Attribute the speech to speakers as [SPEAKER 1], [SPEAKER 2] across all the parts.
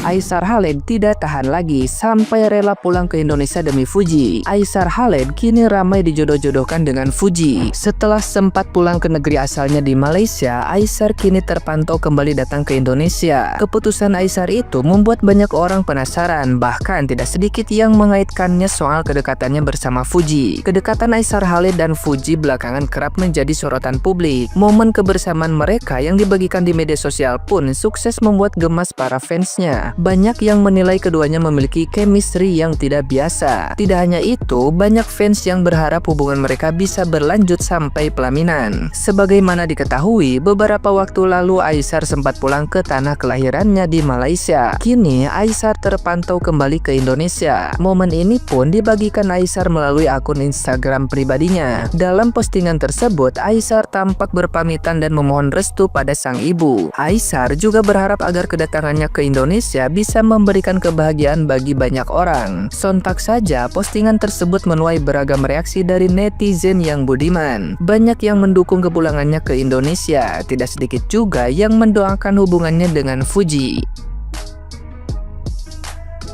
[SPEAKER 1] Aisar Khaled tidak tahan lagi sampai rela pulang ke Indonesia demi Fuji. Aisar Khaled kini ramai dijodoh-jodohkan dengan Fuji. Setelah sempat pulang ke negeri asalnya di Malaysia, Aisar kini terpantau kembali datang ke Indonesia. Keputusan Aisar itu membuat banyak orang penasaran, bahkan tidak sedikit yang mengaitkannya soal kedekatannya bersama Fuji. Kedekatan Aisar Khaled dan Fuji belakangan kerap menjadi sorotan publik. Momen kebersamaan mereka yang dibagikan di media sosial pun sukses membuat gemas para fansnya. Banyak yang menilai keduanya memiliki chemistry yang tidak biasa. Tidak hanya itu, banyak fans yang berharap hubungan mereka bisa berlanjut sampai pelaminan. Sebagaimana diketahui, beberapa waktu lalu Aisar sempat pulang ke tanah kelahirannya di Malaysia. Kini Aisar terpantau kembali ke Indonesia. Momen ini pun dibagikan Aisar melalui akun Instagram pribadinya. Dalam postingan tersebut, Aisar tampak berpamitan dan memohon restu pada sang ibu. Aisar juga berharap agar kedatangannya ke Indonesia bisa memberikan kebahagiaan bagi banyak orang. Sontak saja, postingan tersebut menuai beragam reaksi dari netizen yang budiman. Banyak yang mendukung kepulangannya ke Indonesia, tidak sedikit juga yang mendoakan hubungannya dengan Fuji.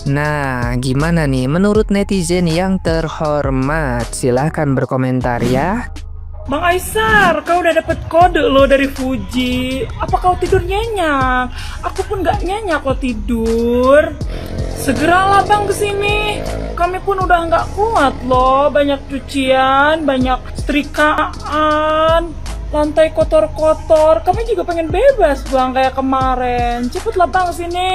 [SPEAKER 1] Nah, gimana nih menurut netizen yang terhormat? Silahkan berkomentar ya.
[SPEAKER 2] Bang Aisar, kau udah dapet kode lo dari Fuji. Apa kau tidur nyenyak? Aku pun gak nyenyak kok tidur. Segeralah bang kesini. Kami pun udah gak kuat loh. Banyak cucian, banyak setrikaan, lantai kotor-kotor. Kami juga pengen bebas bang kayak kemarin. Cepetlah bang sini.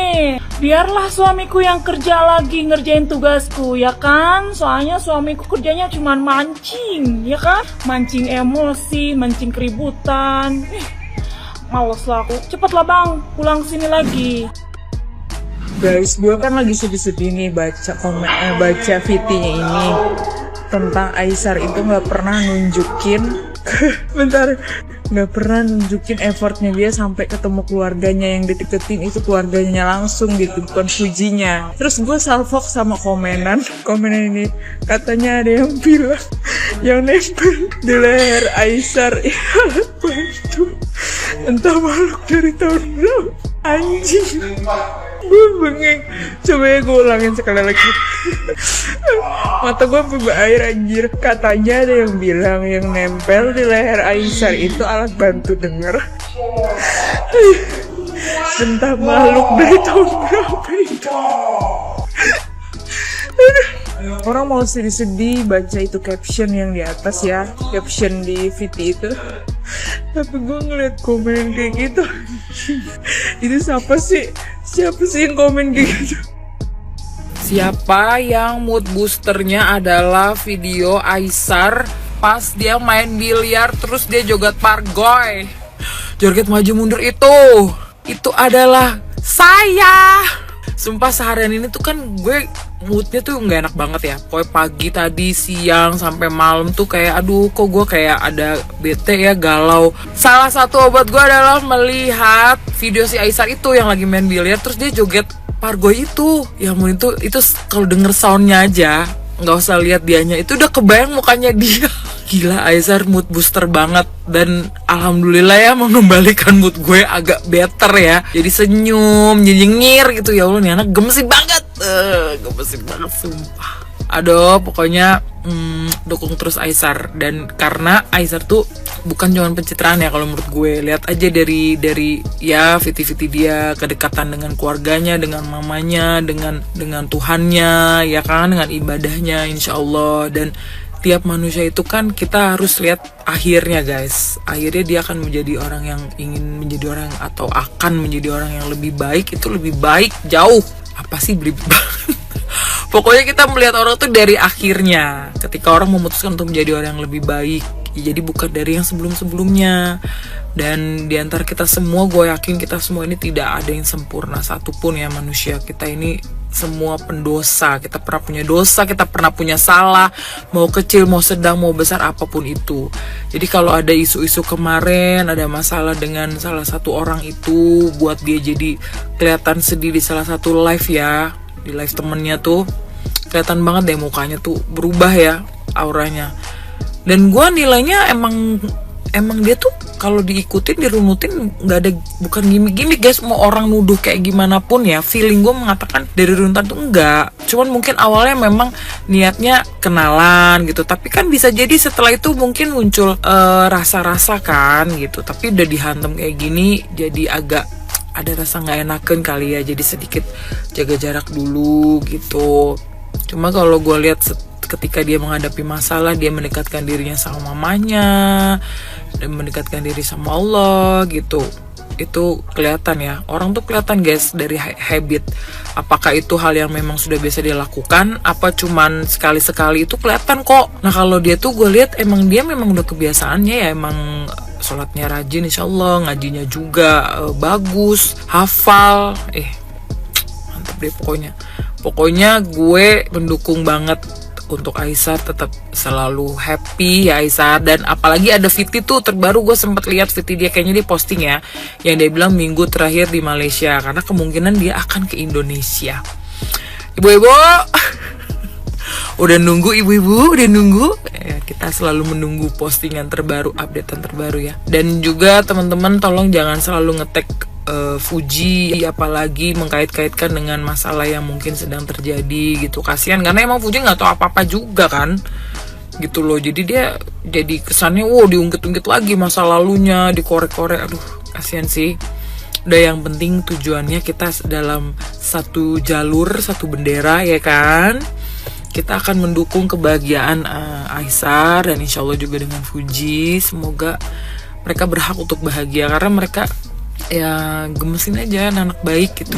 [SPEAKER 2] Biarlah suamiku yang kerja lagi ngerjain tugasku, ya kan? Soalnya suamiku kerjanya cuma mancing, ya kan? Mancing emosi, mancing keributan. Males lah aku. Cepetlah bang, pulang sini lagi.
[SPEAKER 3] Guys, gue kan lagi sedih-sedih nih baca VT-nya ini tentang Aisar itu nggak pernah nunjukin nggak pernah nunjukin effortnya dia sampai ketemu keluarganya, yang deketin itu keluarganya langsung gitu, bukan Fujinya. Terus gue salfok sama komenan ini, katanya ada yang bilang yang nempel di leher Aisar itu entah makhluk dari tahun berapa. Anjing, gue bengeng. Coba ya gue ulangin sekali lagi. Mata gue sampai berair anjir. Katanya ada yang bilang yang nempel di leher Aisar itu alat bantu denger. Entah makhluk dari tahun berapa itu. Orang mau sedih-sedih baca itu caption yang di atas ya, caption di VT itu. Tapi gue ngeliat komen kayak gitu. Itu siapa sih yang komen kayak gitu?
[SPEAKER 4] Siapa yang mood boosternya adalah video Aisar pas dia main biliar terus dia joget pargoy, joget maju mundur itu adalah saya. Sumpah seharian ini tuh kan gue moodnya tuh nggak enak banget ya. Pokoknya pagi tadi, siang, sampai malam tuh kayak aduh kok gue kayak ada bete ya, galau. Salah satu obat gue adalah melihat video si Aisar itu yang lagi main biliar terus dia joget pargoy itu. Ya ampun, itu kalau denger soundnya aja, nggak usah lihat dianya, itu udah kebayang mukanya dia. Gila, Aisar mood booster banget. Dan alhamdulillah ya mengembalikan mood gue agak better ya. Jadi senyum, nyinyir gitu. Ya Allah, nih anak gemesin banget. Gemesin banget sumpah. Aduh, pokoknya dukung terus Aisar. Dan karena Aisar tuh bukan cuma pencitraan ya kalau menurut gue. Lihat aja dari ya viti-viti dia, kedekatan dengan keluarganya, dengan mamanya, dengan Tuhannya, ya kan, dengan ibadahnya insya Allah. Dan tiap manusia itu kan kita harus lihat akhirnya guys. Akhirnya dia akan menjadi orang yang ingin menjadi orang atau akan menjadi orang yang lebih baik. Itu lebih baik jauh. Apa sih lebih baik? Pokoknya kita melihat orang tuh dari akhirnya. Ketika orang memutuskan untuk menjadi orang yang lebih baik, ya jadi bukan dari yang sebelum-sebelumnya. Dan di antara kita semua, gue yakin kita semua ini tidak ada yang sempurna satupun ya manusia. Kita ini semua pendosa, kita pernah punya dosa, kita pernah punya salah, mau kecil, mau sedang, mau besar, apapun itu. Jadi kalau ada isu-isu kemarin, ada masalah dengan salah satu orang itu, buat dia jadi kelihatan sedih di salah satu live ya, di live temennya tuh, kelihatan banget deh mukanya tuh berubah ya, auranya. Dan gue nilainya emang emang dia tuh kalau diikutin, dirunutin, nggak ada, bukan gimmick-gimmick guys. Mau orang nuduh kayak gimana pun ya, feeling gue mengatakan dari runutan tuh enggak. Cuman mungkin awalnya memang niatnya kenalan gitu, tapi kan bisa jadi setelah itu mungkin muncul rasa-rasa kan gitu. Tapi udah dihantam kayak gini, jadi agak ada rasa nggak enakan kali ya, jadi sedikit jaga jarak dulu gitu. Cuma kalau gue lihat ketika dia menghadapi masalah, dia mendekatkan dirinya sama mamanya dan mendekatkan diri sama Allah gitu. Itu kelihatan ya, orang tuh kelihatan guys dari habit. Apakah itu hal yang memang sudah biasa dia lakukan, apa cuman sekali-sekali, itu kelihatan kok. Nah kalau dia tuh gue lihat emang dia memang udah kebiasaannya ya, emang sholatnya rajin insya Allah, ngajinya juga bagus, hafal, mantap deh pokoknya gue mendukung banget untuk Aisar tetap selalu happy ya Aisar. Dan apalagi ada Viti tuh terbaru, gue sempat lihat Viti dia, kayaknya dia posting ya, yang dia bilang minggu terakhir di Malaysia, karena kemungkinan dia akan ke Indonesia. Ibu-ibu udah nunggu, ibu-ibu udah nunggu ya, kita selalu menunggu postingan terbaru, updatean terbaru ya. Dan juga teman-teman tolong jangan selalu nge-tag Fuji, apalagi mengkait-kaitkan dengan masalah yang mungkin sedang terjadi gitu. Kasihan karena emang Fuji nggak tahu apa-apa juga kan gitu loh. Jadi dia jadi kesannya diungkit-ungkit lagi masa lalunya, dikorek-korek. Aduh kasihan sih. Udah, yang penting tujuannya kita dalam satu jalur, satu bendera ya kan. Kita akan mendukung kebahagiaan Aisar dan insya Allah juga dengan Fuji. Semoga mereka berhak untuk bahagia karena mereka ya gemesin aja, anak baik gitu.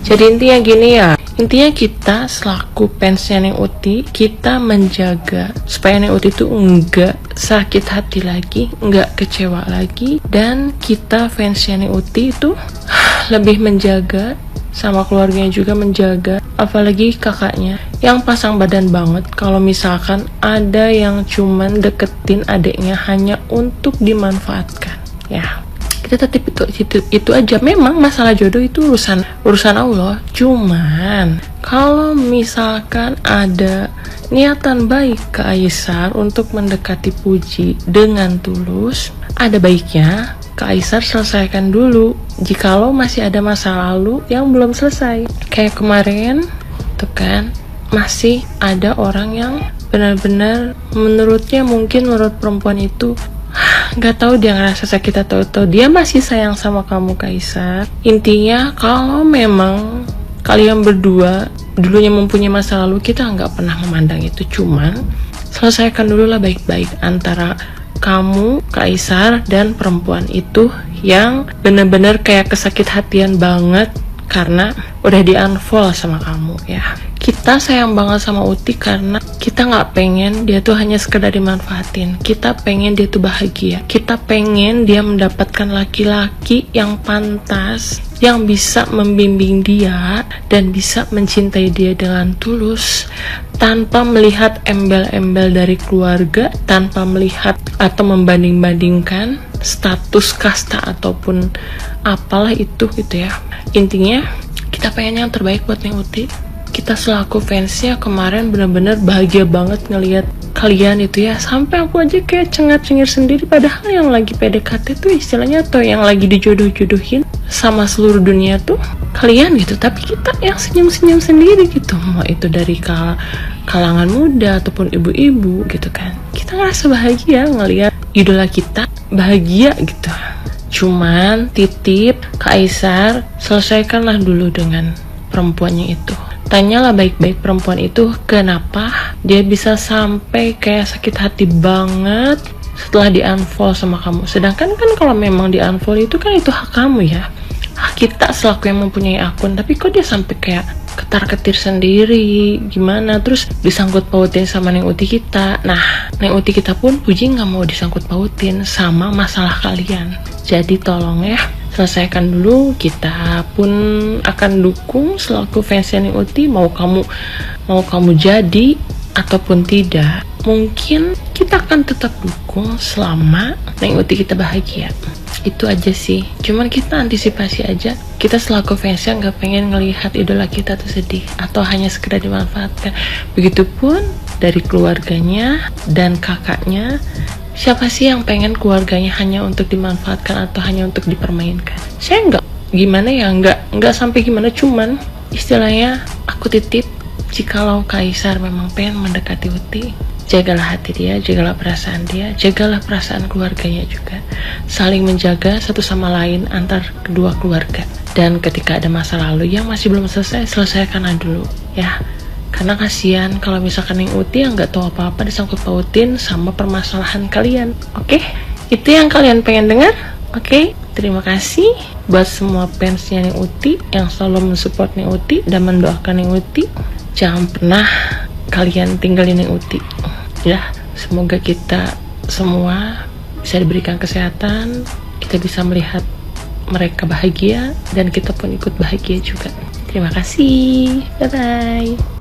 [SPEAKER 5] Jadi intinya gini ya, intinya kita selaku fansnya Neng Uti, kita menjaga supaya Neng Uti itu enggak sakit hati lagi, enggak kecewa lagi, dan kita fansnya Neng Uti itu lebih menjaga, sama keluarganya juga menjaga, apalagi kakaknya yang pasang badan banget. Kalau misalkan ada yang cuman deketin adiknya hanya untuk dimanfaatkan, ya kita tetap itu aja. Memang masalah jodoh itu urusan Allah. Cuman kalau misalkan ada niatan baik ke Aisar untuk mendekati Fuji dengan tulus, ada baiknya ke Aisar selesaikan dulu jikalau masih ada masa lalu yang belum selesai. Kayak kemarin tuh kan, masih ada orang yang benar-benar menurutnya, mungkin menurut perempuan itu nggak tahu dia ngerasa sakit atau dia masih sayang sama kamu Kaisar. Intinya kalau memang kalian berdua dulunya mempunyai masa lalu, kita nggak pernah memandang itu. Cuman selesaikan dulu lah baik-baik antara kamu Kaisar dan perempuan itu yang bener-bener kayak kesakit hatian banget karena udah di-unfollow sama kamu ya. Kita sayang banget sama Uti karena kita nggak pengen dia tuh hanya sekedar dimanfaatin. Kita pengen dia tuh bahagia. Kita pengen dia mendapatkan laki-laki yang pantas, yang bisa membimbing dia dan bisa mencintai dia dengan tulus, tanpa melihat embel-embel dari keluarga, tanpa melihat atau membanding-bandingkan status kasta ataupun apalah itu gitu ya. Intinya kita pengen yang terbaik buat Neng Uti. Kita selaku fansnya kemarin benar-benar bahagia banget ngelihat kalian itu ya, sampai aku aja kayak cengar-cengir sendiri, padahal yang lagi PDKT tuh istilahnya atau yang lagi dijodoh-jodohin sama seluruh dunia tuh kalian gitu, tapi kita yang senyum-senyum sendiri gitu, mau itu dari kalangan muda ataupun ibu-ibu gitu kan. Kita ngerasa bahagia ngelihat idola kita bahagia gitu. Cuman titip ke Aisar, selesaikanlah dulu dengan perempuannya itu. Tanyalah baik-baik perempuan itu kenapa dia bisa sampai kayak sakit hati banget setelah di-unfollow sama kamu. Sedangkan kan kalau memang di-unfollow itu kan itu hak kamu ya, hak kita selaku yang mempunyai akun. Tapi kok dia sampai kayak ketar-ketir sendiri gimana, terus disangkut pautin sama Neng Uti kita. Nah, Neng Uti kita pun Puji nggak mau disangkut pautin sama masalah kalian. Jadi tolong ya, selesaikan dulu. Kita pun akan dukung selaku fans Neng Uti, mau kamu jadi ataupun tidak, mungkin kita akan tetap dukung selama Neng Uti kita bahagia. Itu aja sih, cuman kita antisipasi aja. Kita selaku fansnya nggak pengen ngelihat idola kita tuh sedih atau hanya sekedar dimanfaatkan. Begitupun dari keluarganya dan kakaknya Siapa sih yang pengen keluarganya hanya untuk dimanfaatkan atau hanya untuk dipermainkan? Saya enggak. Gimana ya, enggak sampai gimana, cuman istilahnya aku titip, jikalau Kaisar memang pengen mendekati Uti, jagalah hati dia, jagalah perasaan dia, jagalah perasaan keluarganya juga. Saling menjaga satu sama lain antar kedua keluarga. Dan ketika ada masa lalu yang masih belum selesai, selesaikan dulu ya. Karena kasihan kalau misalkan yang Uti yang nggak tahu apa-apa disangkut pautin sama permasalahan kalian. Oke? Itu yang kalian pengen dengar? Oke? Terima kasih buat semua fansnya Ning Uti yang selalu mensupport Ning Uti dan mendoakan Ning Uti. Jangan pernah kalian tinggalin Ning Uti. Ya, semoga kita semua bisa diberikan kesehatan, kita bisa melihat mereka bahagia dan kita pun ikut bahagia juga. Terima kasih. Bye bye.